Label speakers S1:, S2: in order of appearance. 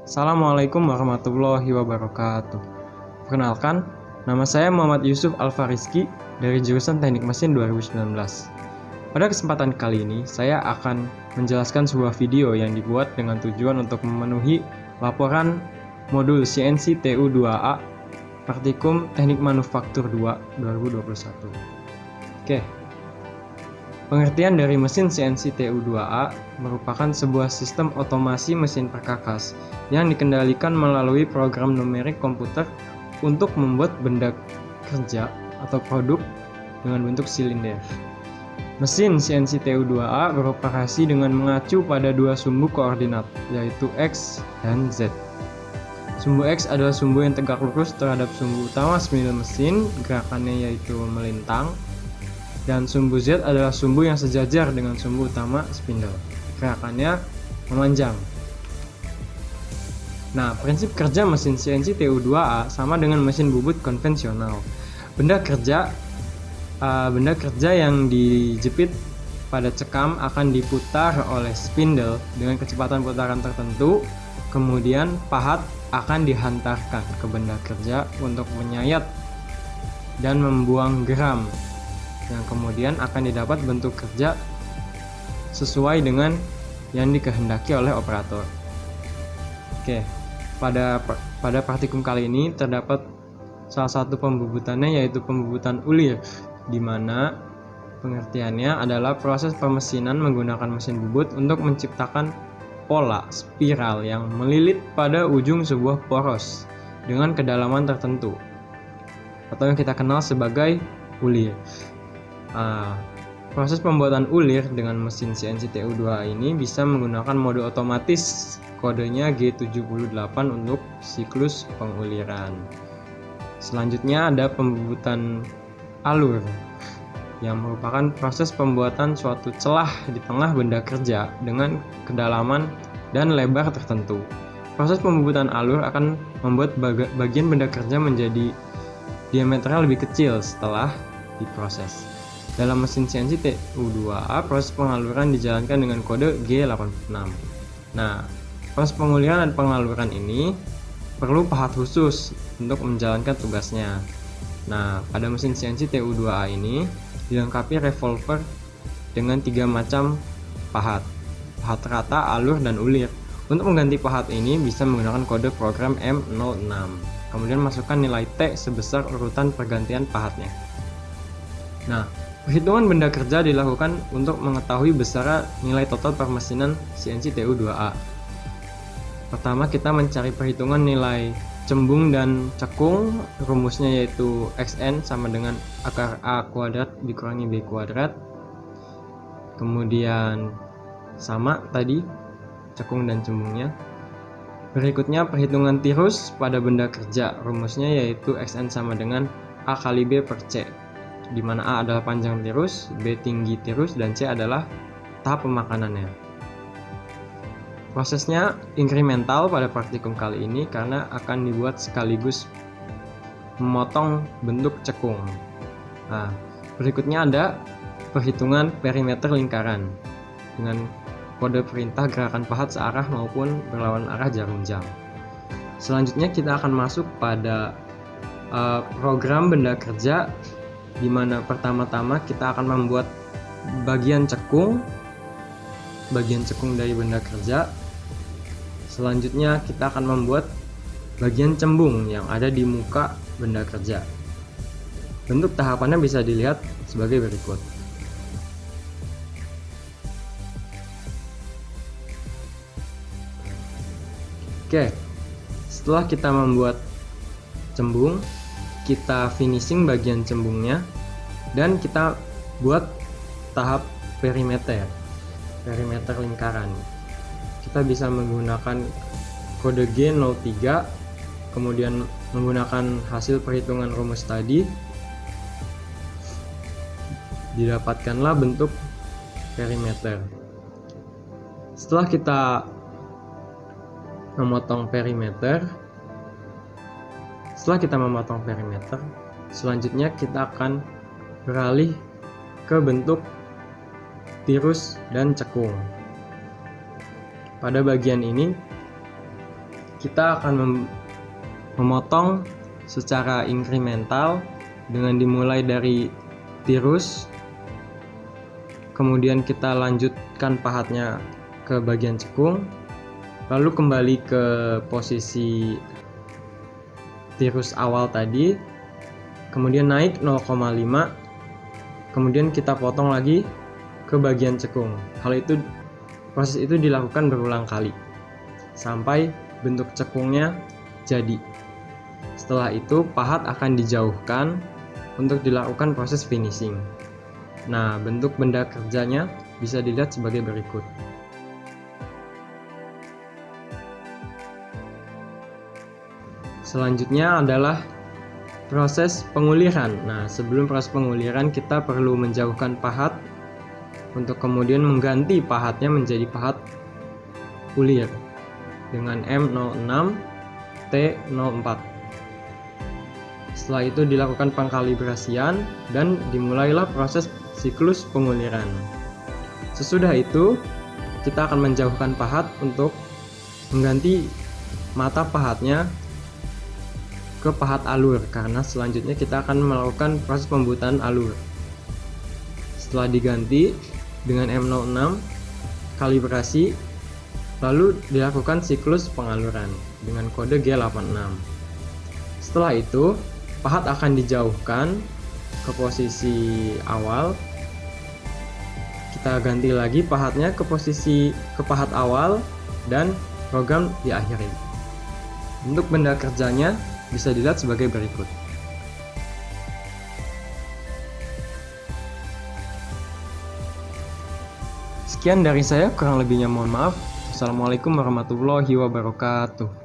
S1: Assalamualaikum warahmatullahi wabarakatuh. Perkenalkan, nama saya Muhammad Yusuf Alfariski dari jurusan Teknik Mesin 2019. Pada kesempatan kali ini, saya akan menjelaskan sebuah video yang dibuat dengan tujuan untuk memenuhi laporan modul CNC TU2A Praktikum Teknik Manufaktur 2 2021. Oke. Pengertian dari mesin CNC TU2A merupakan sebuah sistem otomasi mesin perkakas yang dikendalikan melalui program numerik komputer untuk membuat benda kerja atau produk dengan bentuk silinder. Mesin CNC TU2A beroperasi dengan mengacu pada dua sumbu koordinat, yaitu X dan Z. Sumbu X adalah sumbu yang tegak lurus terhadap sumbu utama spindle mesin, gerakannya yaitu melintang. Dan sumbu Z adalah sumbu yang sejajar dengan sumbu utama spindle, gerakannya memanjang. Nah, prinsip kerja mesin CNC TU2A sama dengan mesin bubut konvensional. Benda kerja yang dijepit pada cekam akan diputar oleh spindle dengan kecepatan putaran tertentu, kemudian pahat akan dihantarkan ke benda kerja untuk menyayat dan membuang geram, yang kemudian akan didapat bentuk kerja sesuai dengan yang dikehendaki oleh operator. Oke, pada praktikum kali ini terdapat salah satu pembubutannya, yaitu pembubutan ulir, di mana pengertiannya adalah proses pemesinan menggunakan mesin bubut untuk menciptakan pola spiral yang melilit pada ujung sebuah poros dengan kedalaman tertentu, atau yang kita kenal sebagai ulir. Proses pembuatan ulir dengan mesin CNC TU2A ini bisa menggunakan mode otomatis, kodenya G78 untuk siklus penguliran. Selanjutnya ada pembubutan alur, yang merupakan proses pembuatan suatu celah di tengah benda kerja dengan kedalaman dan lebar tertentu. Proses pembubutan alur akan membuat bagian benda kerja menjadi diameternya lebih kecil setelah diproses. Dalam mesin CNC TU2A, proses pengaluran dijalankan dengan kode G86. Nah, proses penguliran dan pengaluran ini perlu pahat khusus untuk menjalankan tugasnya. Nah, pada mesin CNC TU2A ini dilengkapi revolver dengan 3 macam pahat rata, alur, dan ulir. Untuk mengganti pahat ini bisa menggunakan kode program M06. Kemudian masukkan nilai T sebesar urutan pergantian pahatnya. Nah, perhitungan benda kerja dilakukan untuk mengetahui besar nilai total permesinan CNC TU2A. Pertama, kita mencari perhitungan nilai cembung dan cekung. Rumusnya yaitu XN sama dengan akar A kuadrat dikurangi B kuadrat. Kemudian sama tadi cekung dan cembungnya. Berikutnya perhitungan tirus pada benda kerja. Rumusnya yaitu XN sama dengan A kali B per C, di mana A adalah panjang tirus, B tinggi tirus, dan C adalah tahap pemakanannya. Prosesnya inkremental pada praktikum kali ini karena akan dibuat sekaligus memotong bentuk cekung. Nah, berikutnya ada perhitungan perimeter lingkaran dengan kode perintah gerakan pahat searah maupun berlawan arah jarum jam. Selanjutnya kita akan masuk pada program benda kerja, di mana pertama-tama kita akan membuat bagian cekung dari benda kerja. Selanjutnya kita akan membuat bagian cembung yang ada di muka benda kerja. Bentuk tahapannya bisa dilihat sebagai berikut. Oke, setelah kita membuat cembung, kita finishing bagian cembungnya, dan kita buat tahap perimeter lingkaran. Kita bisa menggunakan kode G03, kemudian menggunakan hasil perhitungan rumus tadi, didapatkanlah bentuk perimeter. Setelah kita memotong perimeter, selanjutnya kita akan beralih ke bentuk tirus dan cekung. Pada bagian ini kita akan memotong secara inkremental dengan dimulai dari tirus, kemudian kita lanjutkan pahatnya ke bagian cekung, lalu kembali ke posisi tirus awal tadi, kemudian naik 0,5, kemudian kita potong lagi ke bagian cekung. Proses itu dilakukan berulang kali sampai bentuk cekungnya jadi. Setelah itu pahat akan dijauhkan untuk dilakukan proses finishing. Nah, bentuk benda kerjanya bisa dilihat sebagai berikut. Selanjutnya adalah proses penguliran. Nah, sebelum proses penguliran kita perlu menjauhkan pahat untuk kemudian mengganti pahatnya menjadi pahat ulir dengan M06 T04. Setelah itu dilakukan pengkalibrasian dan dimulailah proses siklus penguliran. Sesudah itu kita akan menjauhkan pahat untuk mengganti mata pahatnya ke pahat alur, karena selanjutnya kita akan melakukan proses pembuatan alur. Setelah diganti dengan M06 kalibrasi, lalu dilakukan siklus pengaluran dengan kode G86. Setelah itu pahat akan dijauhkan ke posisi awal, kita ganti lagi pahatnya ke pahat awal dan program diakhiri. Untuk benda kerjanya bisa dilihat sebagai berikut. Sekian dari saya, kurang lebihnya mohon maaf. Assalamualaikum warahmatullahi wabarakatuh.